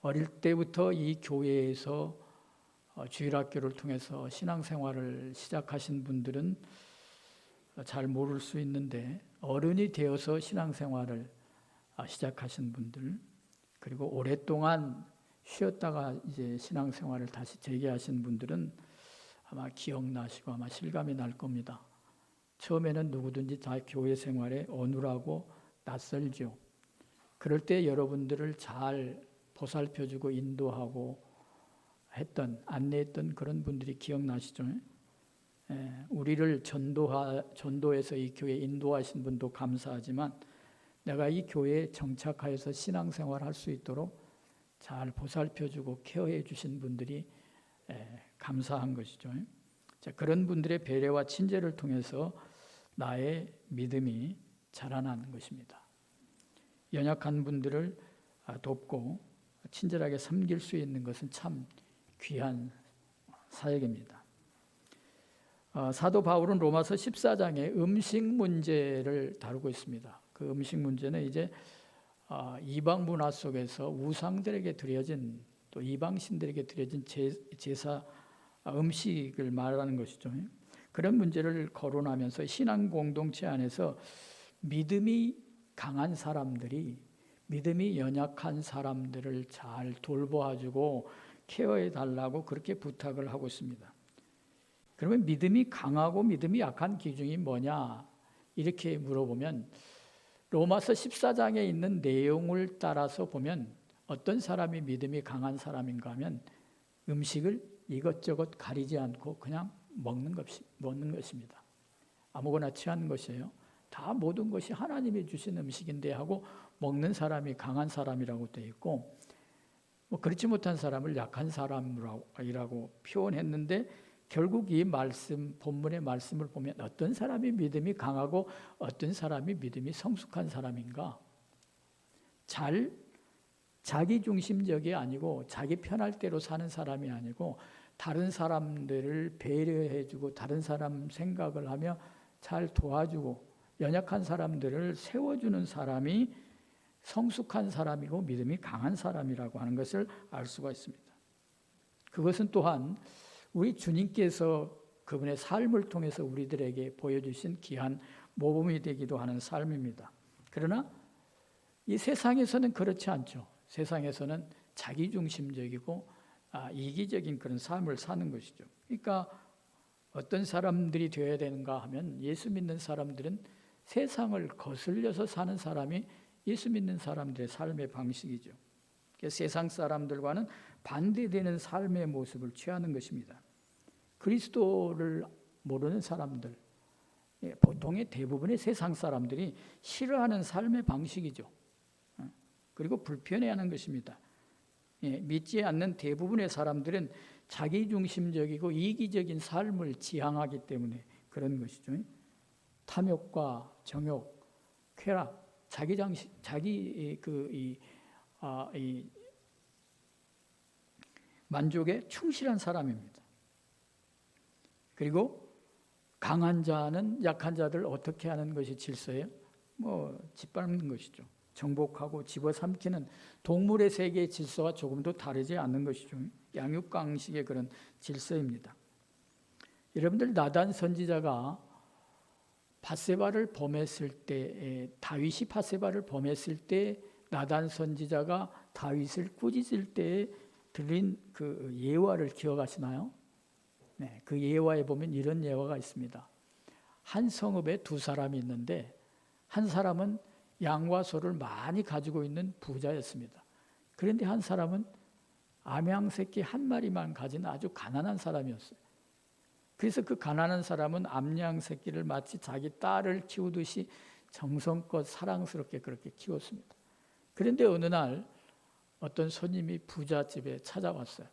어릴 때부터 이 교회에서 주일학교를 통해서 신앙생활을 시작하신 분들은 잘 모를 수 있는데, 어른이 되어서 신앙생활을 시작하신 분들, 그리고 오랫동안 쉬었다가 이제 신앙생활을 다시 재개하신 분들은 아마 기억나시고 아마 실감이 날 겁니다. 처음에는 누구든지 다 교회 생활에 어눌하고 낯설죠. 그럴 때 여러분들을 잘 보살펴주고 인도하고 안내했던 그런 분들이 기억나시죠? 우리를 전도해서 이 교회에 인도하신 분도 감사하지만, 내가 이 교회에 정착하여서 신앙생활 할 수 있도록 잘 보살펴주고 케어해 주신 분들이 감사한 것이죠. 자, 그런 분들의 배려와 친절을 통해서 나의 믿음이 자라나는 것입니다. 연약한 분들을 돕고 친절하게 섬길 수 있는 것은 참 귀한 사역입니다. 사도 바울은 로마서 14장에 음식 문제를 다루고 있습니다. 그 음식 문제는 이제 이방 문화 속에서 우상들에게 드려진, 또 이방신들에게 드려진 제사 음식을 말하는 것이죠. 그런 문제를 거론하면서 신앙 공동체 안에서 믿음이 강한 사람들이 믿음이 연약한 사람들을 잘 돌보아주고 케어해 달라고 그렇게 부탁을 하고 있습니다. 그러면 믿음이 강하고 믿음이 약한 기준이 뭐냐? 이렇게 물어보면 로마서 14장에 있는 내용을 따라서 보면 어떤 사람이 믿음이 강한 사람인가 하면 음식을 이것저것 가리지 않고 그냥 먹는 것입니다. 아무거나 취하는 것이에요. 다 모든 것이 하나님이 주신 음식인데 하고 먹는 사람이 강한 사람이라고 되어 있고, 그렇지 못한 사람을 약한 사람이라고 표현했는데, 결국 이 본문의 말씀을 보면 어떤 사람이 믿음이 강하고 어떤 사람이 믿음이 성숙한 사람인가? 자기 중심적이 아니고 자기 편할 대로 사는 사람이 아니고 다른 사람들을 배려해주고 다른 사람 생각을 하며 잘 도와주고 연약한 사람들을 세워주는 사람이 성숙한 사람이고 믿음이 강한 사람이라고 하는 것을 알 수가 있습니다. 그것은 또한 우리 주님께서 그분의 삶을 통해서 우리들에게 보여주신 귀한 모범이 되기도 하는 삶입니다. 그러나 이 세상에서는 그렇지 않죠. 세상에서는 자기중심적이고 이기적인 그런 삶을 사는 것이죠. 그러니까 어떤 사람들이 되어야 되는가 하면, 예수 믿는 사람들은 세상을 거슬려서 사는 사람이 예수 믿는 사람들의 삶의 방식이죠. 세상 사람들과는 반대되는 삶의 모습을 취하는 것입니다. 그리스도를 모르는 사람들, 보통의 대부분의 세상 사람들이 싫어하는 삶의 방식이죠. 그리고 불편해하는 것입니다. 믿지 않는 대부분의 사람들은 자기중심적이고 이기적인 삶을 지향하기 때문에 그런 것이죠. 탐욕과 정욕, 쾌락, 만족에 충실한 사람입니다. 그리고 강한 자는 약한 자들 어떻게 하는 것이 질서예요? 짓밟는 것이죠. 정복하고 집어삼키는 동물의 세계의 질서와 조금도 다르지 않는 것이죠. 양육강식의 그런 질서입니다. 여러분들, 나단 선지자가 바세바를 범했을 때, 다윗이 바세바를 범했을 때 나단 선지자가 다윗을 꾸짖을 때 들린 그 예화를 기억하시나요? 네, 그 예화에 보면 이런 예화가 있습니다. 한 성읍에 두 사람이 있는데 한 사람은 양과 소를 많이 가지고 있는 부자였습니다. 그런데 한 사람은 암양 새끼 한 마리만 가진 아주 가난한 사람이었어요. 그래서 그 가난한 사람은 암양 새끼를 마치 자기 딸을 키우듯이 정성껏 사랑스럽게 그렇게 키웠습니다. 그런데 어느 날 어떤 손님이 부자 집에 찾아왔어요.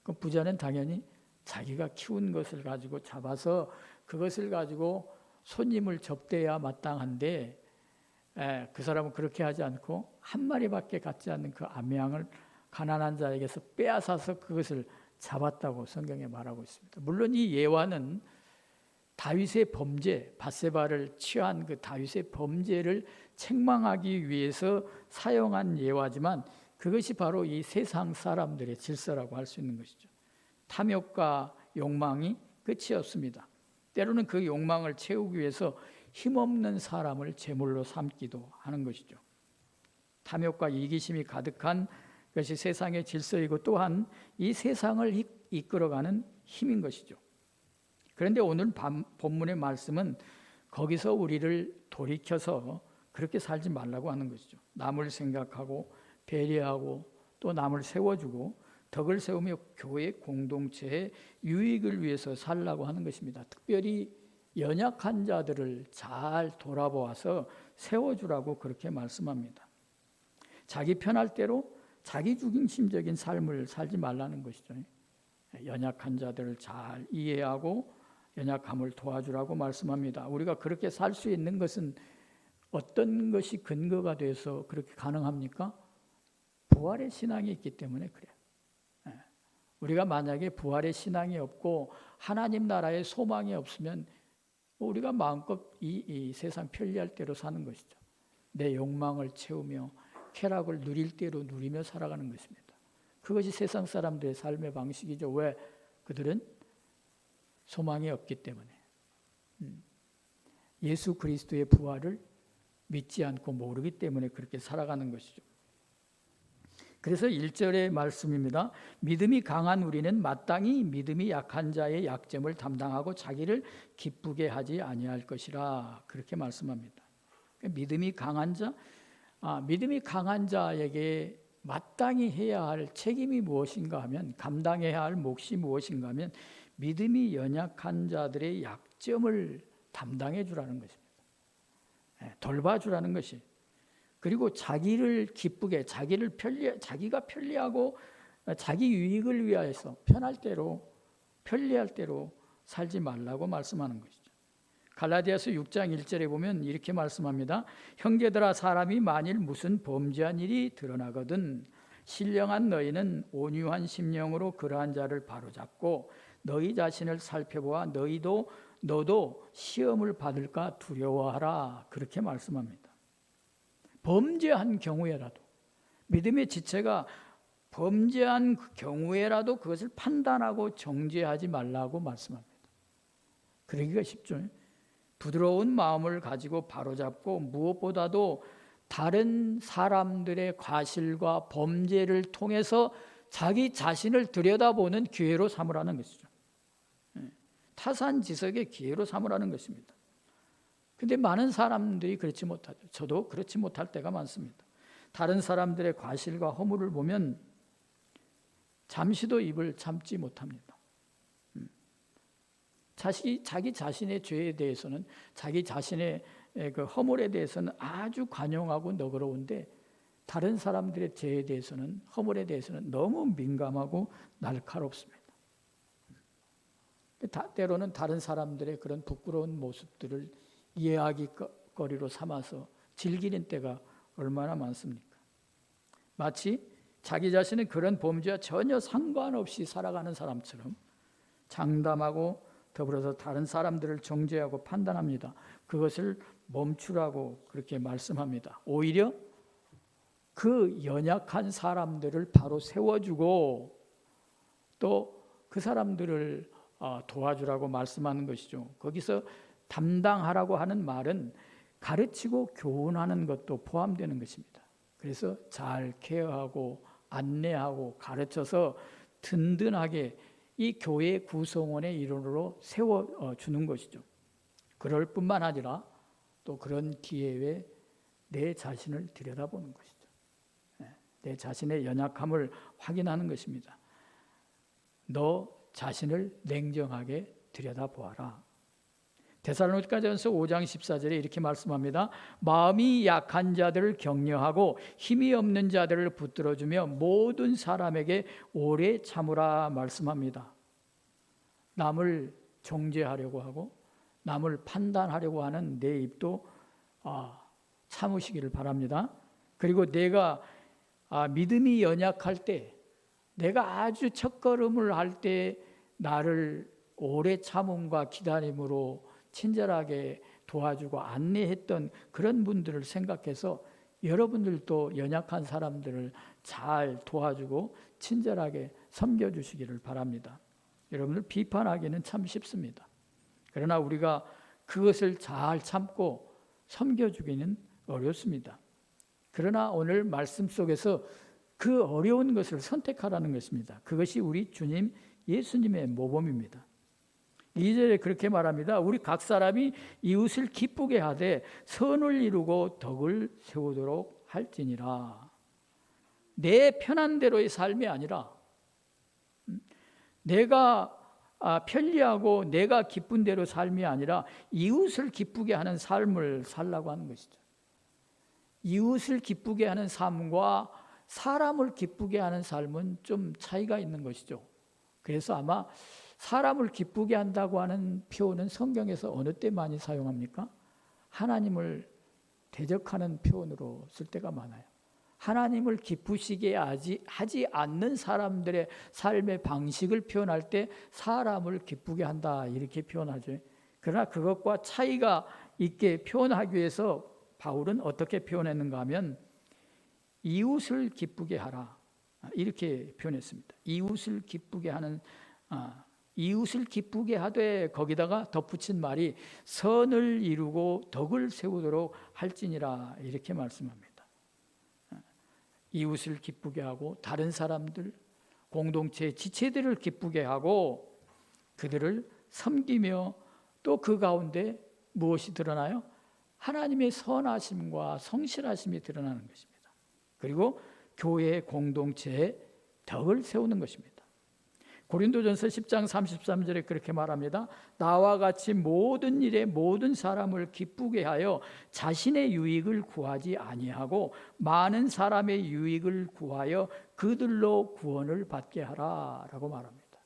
그 부자는 당연히 자기가 키운 것을 가지고 잡아서 그것을 가지고 손님을 접대해야 마땅한데, 그 사람은 그렇게 하지 않고 한 마리밖에 갖지 않는 그 암양을 가난한 자에게서 빼앗아서 그것을 잡았다고 성경에 말하고 있습니다. 물론 이 예화는 다윗의 범죄, 밧세바를 취한 그 다윗의 범죄를 책망하기 위해서 사용한 예화지만, 그것이 바로 이 세상 사람들의 질서라고 할 수 있는 것이죠. 탐욕과 욕망이 끝이 없습니다. 때로는 그 욕망을 채우기 위해서 힘없는 사람을 제물로 삼기도 하는 것이죠. 탐욕과 이기심이 가득한 것이 세상의 질서이고 또한 이 세상을 이끌어가는 힘인 것이죠. 그런데 오늘 본문의 말씀은 거기서 우리를 돌이켜서 그렇게 살지 말라고 하는 것이죠. 남을 생각하고 배려하고 또 남을 세워주고 덕을 세우며 교회 공동체의 유익을 위해서 살라고 하는 것입니다. 특별히 연약한 자들을 잘 돌아보아서 세워주라고 그렇게 말씀합니다. 자기 편할 대로 자기 중심적인 삶을 살지 말라는 것이죠. 연약한 자들을 잘 이해하고 연약함을 도와주라고 말씀합니다. 우리가 그렇게 살 수 있는 것은 어떤 것이 근거가 돼서 그렇게 가능합니까? 부활의 신앙이 있기 때문에 그래요. 우리가 만약에 부활의 신앙이 없고 하나님 나라의 소망이 없으면 우리가 마음껏 이 세상 편리할 대로 사는 것이죠. 내 욕망을 채우며 쾌락을 누릴 대로 누리며 살아가는 것입니다. 그것이 세상 사람들의 삶의 방식이죠. 왜? 그들은 소망이 없기 때문에. 예수 그리스도의 부활을 믿지 않고 모르기 때문에 그렇게 살아가는 것이죠. 그래서 1절의 말씀입니다. 믿음이 강한 우리는 마땅히 믿음이 약한 자의 약점을 담당하고 자기를 기쁘게 하지 아니할 것이라 그렇게 말씀합니다. 믿음이 강한 자에게 마땅히 해야 할 책임이 무엇인가 하면, 감당해야 할 몫이 무엇인가 하면 믿음이 연약한 자들의 약점을 담당해 주라는 것입니다. 돌봐주라는 것이. 그리고 자기를 기쁘게, 자기가 편리하고 자기 유익을 위하여서 편할 대로, 편리할 대로 살지 말라고 말씀하는 것이죠. 갈라디아서 6장 1절에 보면 이렇게 말씀합니다. 형제들아, 사람이 만일 무슨 범죄한 일이 드러나거든 신령한 너희는 온유한 심령으로 그러한 자를 바로잡고 너희 자신을 살펴보아 너도 시험을 받을까 두려워하라 그렇게 말씀합니다. 범죄한 경우에라도, 믿음의 지체가 범죄한 경우에라도 그것을 판단하고 정죄하지 말라고 말씀합니다. 그러기가 쉽죠. 부드러운 마음을 가지고 바로잡고 무엇보다도 다른 사람들의 과실과 범죄를 통해서 자기 자신을 들여다보는 기회로 삼으라는 것이죠. 타산지석의 기회로 삼으라는 것입니다. 그런데 많은 사람들이 그렇지 못하죠. 저도 그렇지 못할 때가 많습니다. 다른 사람들의 과실과 허물을 보면 잠시도 입을 참지 못합니다. 자기 자신의 죄에 대해서는, 자기 자신의 그 허물에 대해서는 아주 관용하고 너그러운데 다른 사람들의 죄에 대해서는, 허물에 대해서는 너무 민감하고 날카롭습니다. 때로는 다른 사람들의 그런 부끄러운 모습들을 이야기거리로 삼아서 즐기는 때가 얼마나 많습니까? 마치 자기 자신은 그런 범죄와 전혀 상관없이 살아가는 사람처럼 장담하고 더불어서 다른 사람들을 정죄하고 판단합니다. 그것을 멈추라고 그렇게 말씀합니다. 오히려 그 연약한 사람들을 바로 세워주고 또 그 사람들을 도와주라고 말씀하는 것이죠. 거기서 담당하라고 하는 말은 가르치고 교훈하는 것도 포함되는 것입니다. 그래서 잘 케어하고 안내하고 가르쳐서 든든하게 이 교회 구성원의 일원으로 세워주는 것이죠. 그럴 뿐만 아니라 또 그런 기회에 내 자신을 들여다보는 것이죠. 내 자신의 연약함을 확인하는 것입니다. 너 자신을 냉정하게 들여다보아라. 데살로니가전서 5장 14절에 이렇게 말씀합니다. 마음이 약한 자들을 격려하고 힘이 없는 자들을 붙들어주며 모든 사람에게 오래 참으라 말씀합니다. 남을 정죄하려고 하고 남을 판단하려고 하는 내 입도 참으시기를 바랍니다. 그리고 내가 믿음이 연약할 때, 내가 아주 첫걸음을 할 때 나를 오래 참음과 기다림으로 친절하게 도와주고 안내했던 그런 분들을 생각해서 여러분들도 연약한 사람들을 잘 도와주고 친절하게 섬겨주시기를 바랍니다. 여러분들 비판하기는 참 쉽습니다. 그러나 우리가 그것을 잘 참고 섬겨주기는 어렵습니다. 그러나 오늘 말씀 속에서 그 어려운 것을 선택하라는 것입니다. 그것이 우리 주님 예수님의 모범입니다. 2절에 그렇게 말합니다. 우리 각 사람이 이웃을 기쁘게 하되 선을 이루고 덕을 세우도록 할지니라. 내 편한 대로의 삶이 아니라 내가 편리하고 내가 기쁜 대로 삶이 아니라 이웃을 기쁘게 하는 삶을 살라고 하는 것이죠. 이웃을 기쁘게 하는 삶과 사람을 기쁘게 하는 삶은 좀 차이가 있는 것이죠. 그래서 아마 사람을 기쁘게 한다고 하는 표현은 성경에서 어느 때 많이 사용합니까? 하나님을 대적하는 표현으로 쓸 때가 많아요. 하나님을 기쁘시게 하지 않는 사람들의 삶의 방식을 표현할 때 사람을 기쁘게 한다 이렇게 표현하죠. 그러나 그것과 차이가 있게 표현하기 위해서 바울은 어떻게 표현했는가 하면 이웃을 기쁘게 하라 이렇게 표현했습니다. 이웃을 기쁘게 하는 이웃을 기쁘게 하되 거기다가 덧붙인 말이 선을 이루고 덕을 세우도록 할지니라 이렇게 말씀합니다. 이웃을 기쁘게 하고 다른 사람들, 공동체 지체들을 기쁘게 하고 그들을 섬기며 또 그 가운데 무엇이 드러나요? 하나님의 선하심과 성실하심이 드러나는 것입니다. 그리고 교회의 공동체에 덕을 세우는 것입니다. 고린도전서 10장 33절에 그렇게 말합니다. 나와 같이 모든 일에 모든 사람을 기쁘게 하여 자신의 유익을 구하지 아니하고 많은 사람의 유익을 구하여 그들로 구원을 받게 하라 라고 말합니다.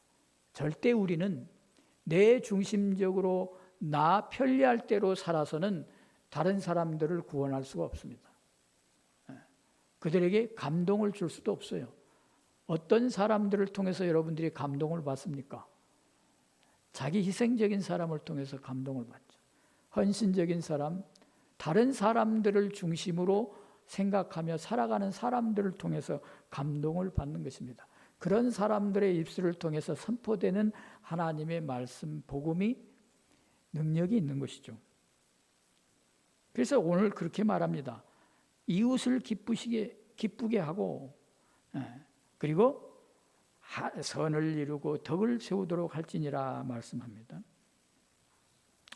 절대 우리는 내 중심적으로 나 편리할 대로 살아서는 다른 사람들을 구원할 수가 없습니다. 그들에게 감동을 줄 수도 없어요. 어떤 사람들을 통해서 여러분들이 감동을 받습니까? 자기 희생적인 사람을 통해서 감동을 받죠. 헌신적인 사람, 다른 사람들을 중심으로 생각하며 살아가는 사람들을 통해서 감동을 받는 것입니다. 그런 사람들의 입술을 통해서 선포되는 하나님의 말씀, 복음이 능력이 있는 것이죠. 그래서 오늘 그렇게 말합니다. 이웃을 기쁘게 하고 그리고 선을 이루고 덕을 세우도록 할지니라 말씀합니다.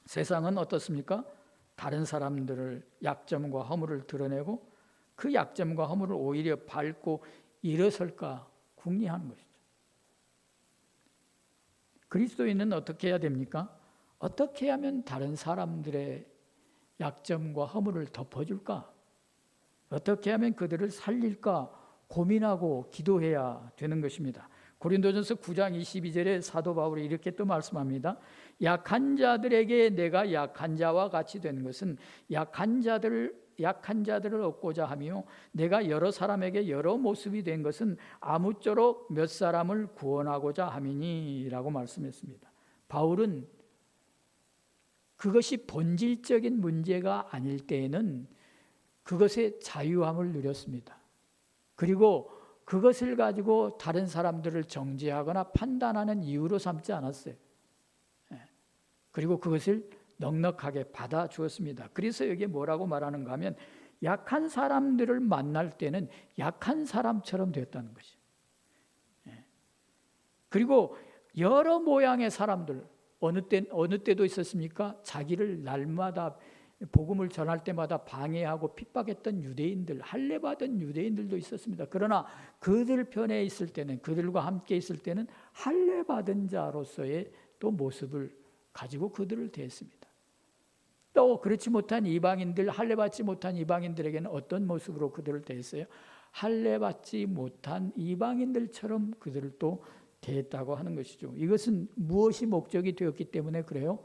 세상은 어떻습니까? 다른 사람들을 약점과 허물을 드러내고 그 약점과 허물을 오히려 밟고 일어설까 궁리하는 것이죠. 그리스도인은 어떻게 해야 됩니까? 어떻게 하면 다른 사람들의 약점과 허물을 덮어줄까? 어떻게 하면 그들을 살릴까? 고민하고 기도해야 되는 것입니다. 고린도전서 9장 22절에 사도 바울이 이렇게 또 말씀합니다. 약한 자들에게 내가 약한 자와 같이 되는 것은 약한 자들을 얻고자 하며 내가 여러 사람에게 여러 모습이 된 것은 아무쪼록 몇 사람을 구원하고자 함이니 라고 말씀했습니다. 바울은 그것이 본질적인 문제가 아닐 때에는 그것의 자유함을 누렸습니다. 그리고 그것을 가지고 다른 사람들을 정죄하거나 판단하는 이유로 삼지 않았어요. 그리고 그것을 넉넉하게 받아주었습니다. 그래서 여기에 뭐라고 말하는가 하면 약한 사람들을 만날 때는 약한 사람처럼 됐다는 것이죠. 그리고 여러 모양의 사람들, 어느 때도 있었습니까? 자기를 날마다 복음을 전할 때마다 방해하고 핍박했던 유대인들, 할례받은 유대인들도 있었습니다. 그러나 그들 편에 있을 때는, 그들과 함께 있을 때는 할례받은 자로서의 또 모습을 가지고 그들을 대했습니다. 또 그렇지 못한 이방인들, 할례받지 못한 이방인들에게는 어떤 모습으로 그들을 대했어요? 할례받지 못한 이방인들처럼 그들을 또 대했다고 하는 것이죠. 이것은 무엇이 목적이 되었기 때문에 그래요?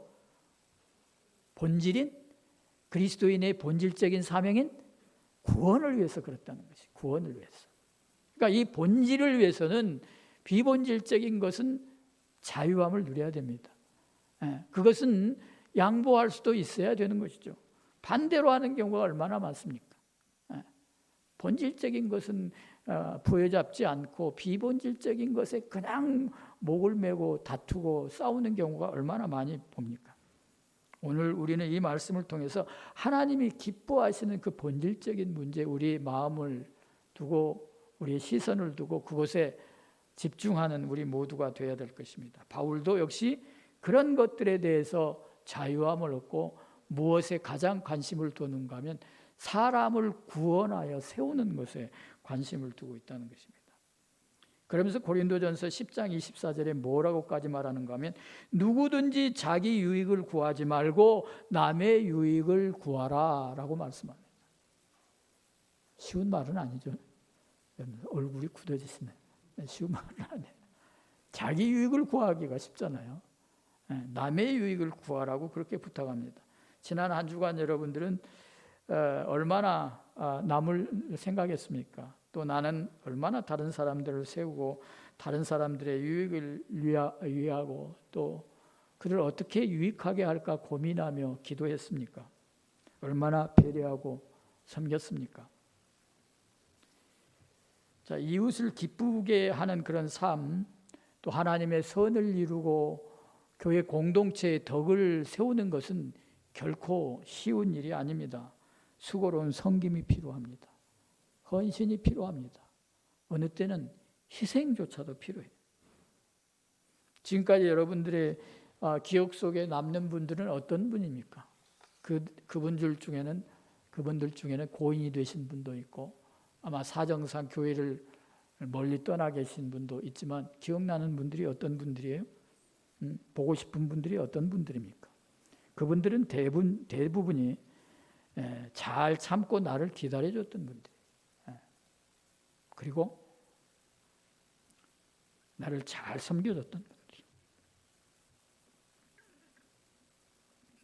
본질인 그리스도인의 본질적인 사명인 구원을 위해서 그렇다는 것이 구원을 위해서. 그러니까 이 본질을 위해서는 비본질적인 것은 자유함을 누려야 됩니다. 그것은 양보할 수도 있어야 되는 것이죠. 반대로 하는 경우가 얼마나 많습니까? 본질적인 것은 부여잡지 않고 비본질적인 것에 그냥 목을 메고 다투고 싸우는 경우가 얼마나 많이 봅니까? 오늘 우리는 이 말씀을 통해서 하나님이 기뻐하시는 그 본질적인 문제, 우리의 마음을 두고 우리의 시선을 두고 그곳에 집중하는 우리 모두가 되어야 될 것입니다. 바울도 역시 그런 것들에 대해서 자유함을 얻고 무엇에 가장 관심을 두는가 하면 사람을 구원하여 세우는 것에 관심을 두고 있다는 것입니다. 그러면서 고린도전서 10장 24절에 뭐라고까지 말하는가 하면 누구든지 자기 유익을 구하지 말고 남의 유익을 구하라 라고 말씀합니다. 쉬운 말은 아니죠. 얼굴이 굳어지시네. 쉬운 말은 아니에요. 자기 유익을 구하기가 쉽잖아요. 남의 유익을 구하라고 그렇게 부탁합니다. 지난 한 주간 여러분들은 얼마나 남을 생각했습니까? 또 나는 얼마나 다른 사람들을 세우고 다른 사람들의 유익을 위하고 또 그들을 어떻게 유익하게 할까 고민하며 기도했습니까? 얼마나 배려하고 섬겼습니까? 자, 이웃을 기쁘게 하는 그런 삶, 또 하나님의 선을 이루고 교회 공동체의 덕을 세우는 것은 결코 쉬운 일이 아닙니다. 수고로운 섬김이 필요합니다. 헌신이 필요합니다. 어느 때는 희생조차도 필요해요. 지금까지 여러분들의 기억 속에 남는 분들은 어떤 분입니까? 그분들 중에는 고인이 되신 분도 있고 아마 사정상 교회를 멀리 떠나 계신 분도 있지만 기억나는 분들이 어떤 분들이에요? 보고 싶은 분들이 어떤 분들입니까? 그분들은 대부분이 잘 참고 나를 기다려줬던 분들, 그리고 나를 잘 섬겨줬던 분들.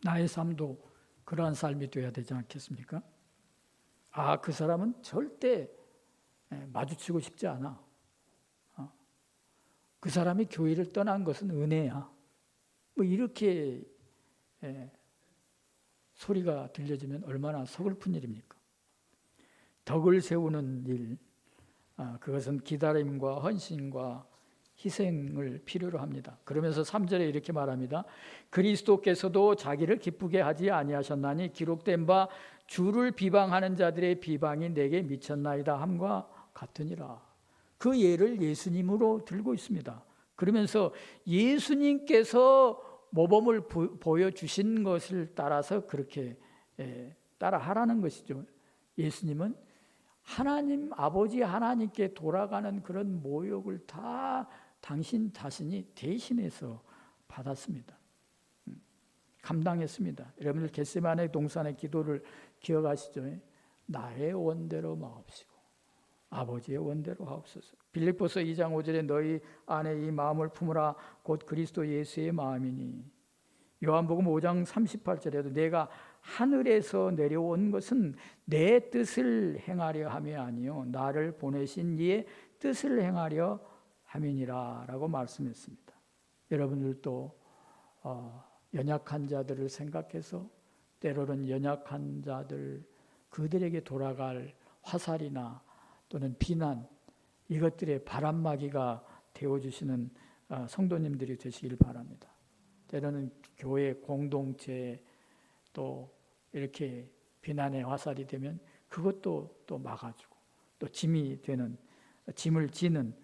나의 삶도 그러한 삶이 되어야 되지 않겠습니까? 그 사람은 절대 마주치고 싶지 않아. 그 사람이 교회를 떠난 것은 은혜야. 뭐 이렇게 소리가 들려지면 얼마나 서글픈 일입니까? 덕을 세우는 일, 그것은 기다림과 헌신과 희생을 필요로 합니다. 그러면서 3절에 이렇게 말합니다. 그리스도께서도 자기를 기쁘게 하지 아니하셨나니 기록된 바 주를 비방하는 자들의 비방이 내게 미쳤나이다 함과 같으니라. 그 예를 예수님으로 들고 있습니다. 그러면서 예수님께서 모범을 보여주신 것을 따라서 그렇게 따라하라는 것이죠. 예수님은 하나님 아버지 하나님께 돌아가는 그런 모욕을 다 당신 자신이 대신해서 받았습니다. 감당했습니다. 여러분들 겟세마네 동산의 기도를 기억하시죠? 나의 원대로 마옵시고 아버지의 원대로 하옵소서. 빌립보서 2장 5절에 너희 안에 이 마음을 품으라 곧 그리스도 예수의 마음이니. 요한복음 5장 38절에도 내가 하늘에서 내려온 것은 내 뜻을 행하려 함이 아니요 나를 보내신 이의 뜻을 행하려 함이니라 라고 말씀했습니다. 여러분들도 연약한 자들을 생각해서 때로는 연약한 자들 그들에게 돌아갈 화살이나 또는 비난 이것들의 바람막이가 되어주시는 성도님들이 되시길 바랍니다. 때로는 교회 공동체 또 이렇게 비난의 화살이 되면 그것도 또 막아주고 또 짐을 지는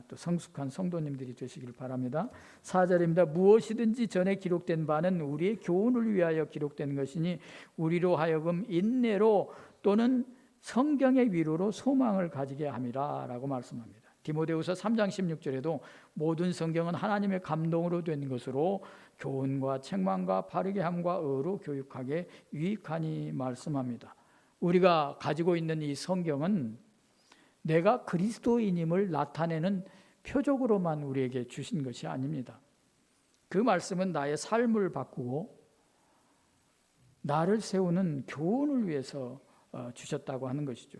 또 성숙한 성도님들이 되시길 바랍니다. 4절입니다. 무엇이든지 전에 기록된 바는 우리의 교훈을 위하여 기록된 것이니 우리로 하여금 인내로 또는 성경의 위로로 소망을 가지게 함이라 라고 말씀합니다. 디모데후서 3장 16절에도 모든 성경은 하나님의 감동으로 된 것으로 교훈과 책망과 바르게 함과 의로 교육하게 유익하니 말씀합니다. 우리가 가지고 있는 이 성경은 내가 그리스도인임을 나타내는 표적으로만 우리에게 주신 것이 아닙니다. 그 말씀은 나의 삶을 바꾸고 나를 세우는 교훈을 위해서 주셨다고 하는 것이죠.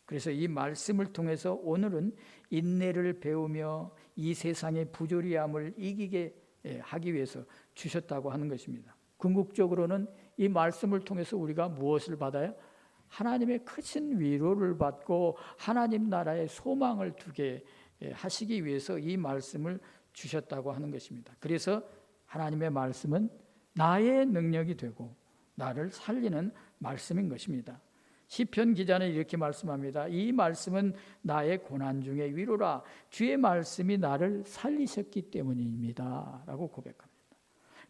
그래서 이 말씀을 통해서 오늘은 인내를 배우며 이 세상의 부조리함을 이기게 하기 위해서 주셨다고 하는 것입니다. 궁극적으로는 이 말씀을 통해서 우리가 무엇을 받아요? 하나님의 크신 위로를 받고 하나님 나라의 소망을 두게 하시기 위해서 이 말씀을 주셨다고 하는 것입니다. 그래서 하나님의 말씀은 나의 능력이 되고 나를 살리는 말씀인 것입니다. 시편 기자는 이렇게 말씀합니다. 이 말씀은 나의 고난 중에 위로라. 주의 말씀이 나를 살리셨기 때문입니다. 라고 고백합니다.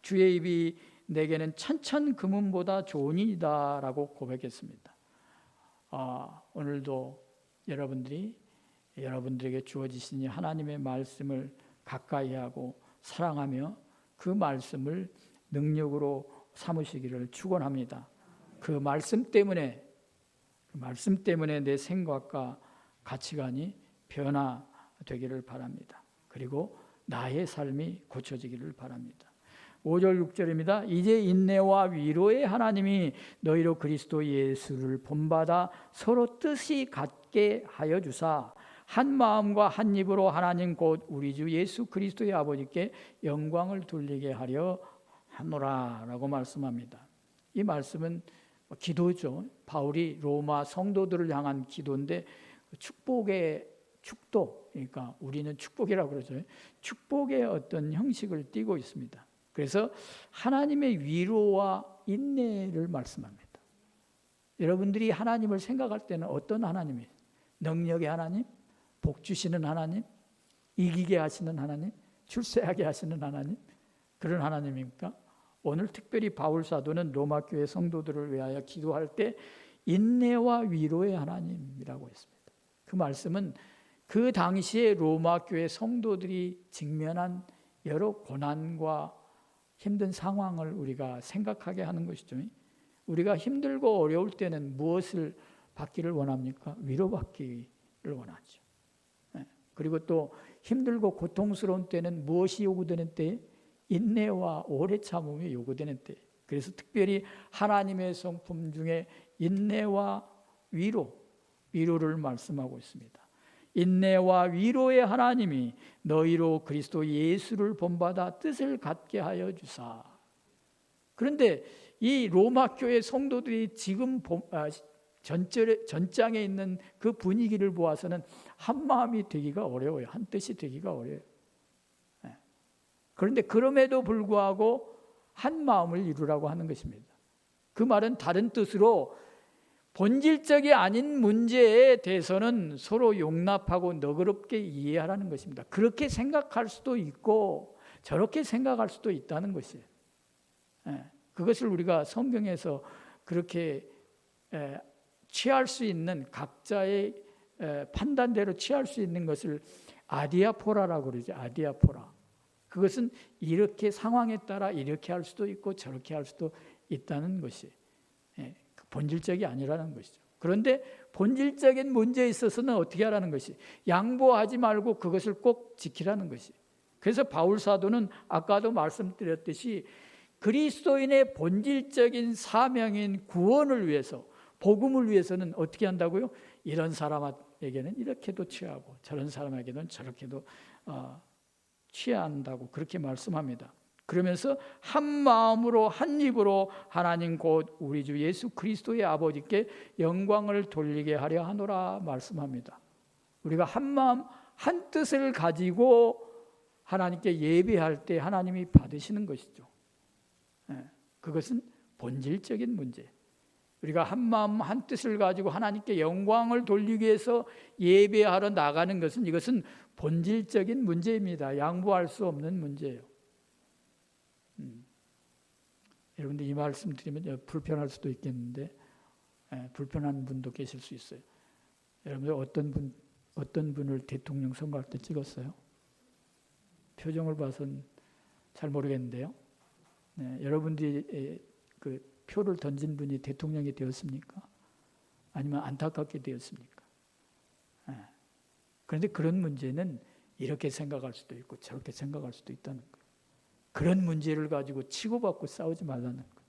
주의 입이 내게는 천천 금은보다 좋으니이다 라고 고백했습니다. 오늘도 여러분들에게 주어지신 하나님의 말씀을 가까이 하고 사랑하며 그 말씀을 능력으로 삼으시기를 축원합니다. 그 말씀 때문에 내 생각과 가치관이 변화되기를 바랍니다. 그리고 나의 삶이 고쳐지기를 바랍니다. 5절 6절입니다. 이제 인내와 위로의 하나님이 너희로 그리스도 예수를 본받아 서로 뜻이 같게 하여 주사 한 마음과 한 입으로 하나님 곧 우리 주 예수 그리스도의 아버지께 영광을 돌리게 하려 하노라 라고 말씀합니다. 이 말씀은 기도죠. 바울이 로마 성도들을 향한 기도인데 축복의 축도, 그러니까 우리는 축복이라고 그러죠. 축복의 어떤 형식을 띠고 있습니다. 그래서 하나님의 위로와 인내를 말씀합니다. 여러분들이 하나님을 생각할 때는 어떤 하나님이에요? 능력의 하나님? 복 주시는 하나님? 이기게 하시는 하나님? 출세하게 하시는 하나님? 그런 하나님입니까? 오늘 특별히 바울 사도는 로마 교회 성도들을 위하여 기도할 때 인내와 위로의 하나님이라고 했습니다. 그 말씀은 그 당시에 로마 교회 성도들이 직면한 여러 고난과 힘든 상황을 우리가 생각하게 하는 것이죠. 우리가 힘들고 어려울 때는 무엇을 받기를 원합니까? 위로받기를 원하죠. 그리고 또 힘들고 고통스러운 때는 무엇이 요구되는 때에? 인내와 오래 참음이 요구되는 때. 그래서 특별히 하나님의 성품 중에 인내와 위로를 말씀하고 있습니다. 인내와 위로의 하나님이 너희로 그리스도 예수를 본받아 뜻을 갖게 하여 주사. 그런데 이 로마 교회 성도들이 지금 전장에 있는 그 분위기를 보아서는 한 마음이 되기가 어려워요. 한 뜻이 되기가 어려워요. 그런데 그럼에도 불구하고 한 마음을 이루라고 하는 것입니다. 그 말은 다른 뜻으로 본질적이 아닌 문제에 대해서는 서로 용납하고 너그럽게 이해하라는 것입니다. 그렇게 생각할 수도 있고 저렇게 생각할 수도 있다는 것이에요. 그것을 우리가 성경에서 그렇게 취할 수 있는 각자의 판단대로 취할 수 있는 것을 아디아포라라고 그러죠. 아디아포라. 그것은 이렇게 상황에 따라 이렇게 할 수도 있고 저렇게 할 수도 있다는 것이 본질적이 아니라는 것이죠. 그런데 본질적인 문제에 있어서는 어떻게 하라는 것이? 양보하지 말고 그것을 꼭 지키라는 것이. 그래서 바울 사도는 아까도 말씀드렸듯이 그리스도인의 본질적인 사명인 구원을 위해서, 복음을 위해서는 어떻게 한다고요? 이런 사람에게는 이렇게도 취하고 저런 사람에게는 저렇게도 취해야 한다고 그렇게 말씀합니다. 그러면서 한 마음으로 한 입으로 하나님 곧 우리 주 예수 그리스도의 아버지께 영광을 돌리게 하려 하노라 말씀합니다. 우리가 한 마음 한 뜻을 가지고 하나님께 예배할 때 하나님이 받으시는 것이죠. 그것은 본질적인 문제. 우리가 한 마음 한 뜻을 가지고 하나님께 영광을 돌리기 위해서 예배하러 나가는 것은 이것은 본질적인 문제입니다. 양보할 수 없는 문제예요. 여러분들 이 말씀 드리면 불편할 수도 있겠는데 불편한 분도 계실 수 있어요. 여러분들 어떤 분을 대통령 선거할 때 찍었어요? 표정을 봐서는 잘 모르겠는데요. 여러분들이 그 표를 던진 분이 대통령이 되었습니까? 아니면 안타깝게 되었습니까? 그런데 그런 문제는 이렇게 생각할 수도 있고 저렇게 생각할 수도 있다는 거예요. 그런 문제를 가지고 치고받고 싸우지 말라는 거예요.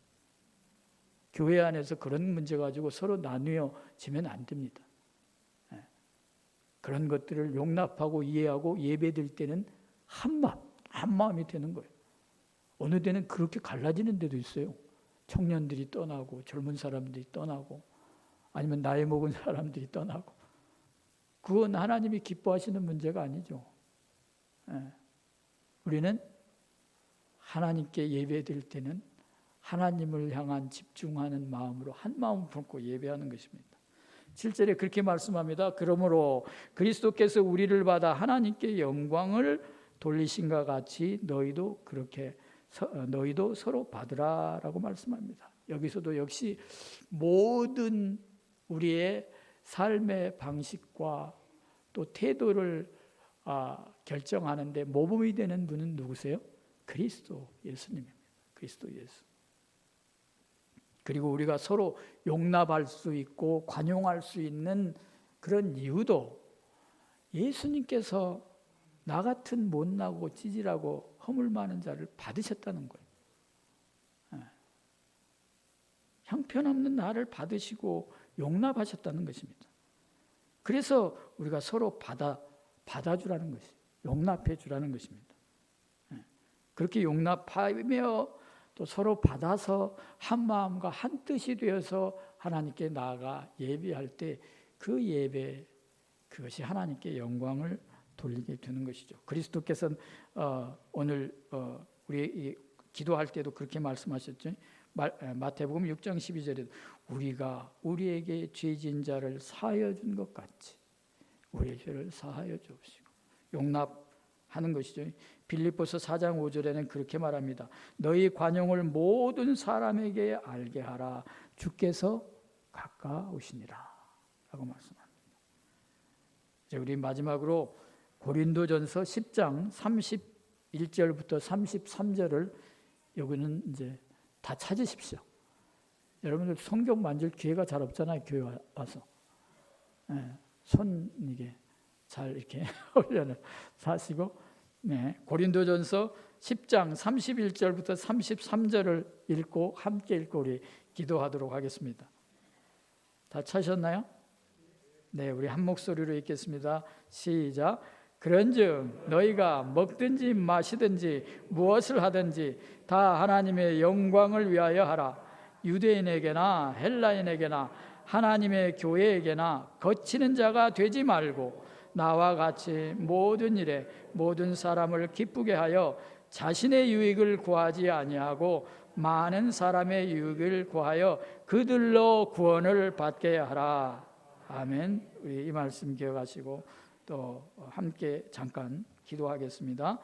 교회 안에서 그런 문제 가지고 서로 나뉘어지면 안 됩니다. 그런 것들을 용납하고 이해하고 예배드릴 때는 한 마음이 되는 거예요. 어느 때는 그렇게 갈라지는 데도 있어요. 청년들이 떠나고 젊은 사람들이 떠나고 아니면 나이 먹은 사람들이 떠나고, 그건 하나님이 기뻐하시는 문제가 아니죠. 우리는 하나님께 예배드릴 때는 하나님을 향한 집중하는 마음으로 한 마음 품고 예배하는 것입니다. 7절에 그렇게 말씀합니다. 그러므로 그리스도께서 우리를 받아 하나님께 영광을 돌리신과 같이 너희도 서로 받으라라고 말씀합니다. 여기서도 역시 모든 우리의 삶의 방식과 또 태도를 결정하는데 모범이 되는 분은 누구세요? 그리스도 예수님입니다. 그리스도 예수. 그리고 우리가 서로 용납할 수 있고 관용할 수 있는 그런 이유도 예수님께서 나 같은 못나고 찌질하고 허물 많은 자를 받으셨다는 거예요. 형편없는 나를 받으시고 용납하셨다는 것입니다. 그래서 우리가 서로 받아주라는 것이, 용납해 주라는 것입니다. 그렇게 용납하며 또 서로 받아서 한 마음과 한 뜻이 되어서 하나님께 나아가 예배할 때 그 예배, 그것이 하나님께 영광을 돌리게 되는 것이죠. 그리스도께서는 오늘 우리 기도할 때도 그렇게 말씀하셨죠. 마태복음 6장 12절에 우리가 우리에게 죄진 자를 사하여 준 것 같이 우리의 죄를 사하여 주옵시고, 용납하는 것이죠. 빌립보서 4장 5절에는 그렇게 말합니다. 너희 관용을 모든 사람에게 알게 하라. 주께서 가까우시니라 라고 말씀합니다. 이제 우리 마지막으로 고린도전서 10장 31절부터 33절을 여기는 이제 다 찾으십시오. 여러분들 성경 만질 기회가 잘 없잖아요. 교회 와서. 손 이게 잘 이렇게 훈련을 사시고, 고린도전서 10장 31절부터 33절을 읽고 함께 읽고 우리 기도하도록 하겠습니다. 다 찾으셨나요? 네, 우리 한 목소리로 읽겠습니다. 시작. 그런즉 너희가 먹든지 마시든지 무엇을 하든지 다 하나님의 영광을 위하여 하라. 유대인에게나 헬라인에게나 하나님의 교회에게나 거치는 자가 되지 말고 나와 같이 모든 일에 모든 사람을 기쁘게 하여 자신의 유익을 구하지 아니하고 많은 사람의 유익을 구하여 그들로 구원을 받게 하라. 아멘. 우리 이 말씀 기억하시고 또 함께 잠깐 기도하겠습니다.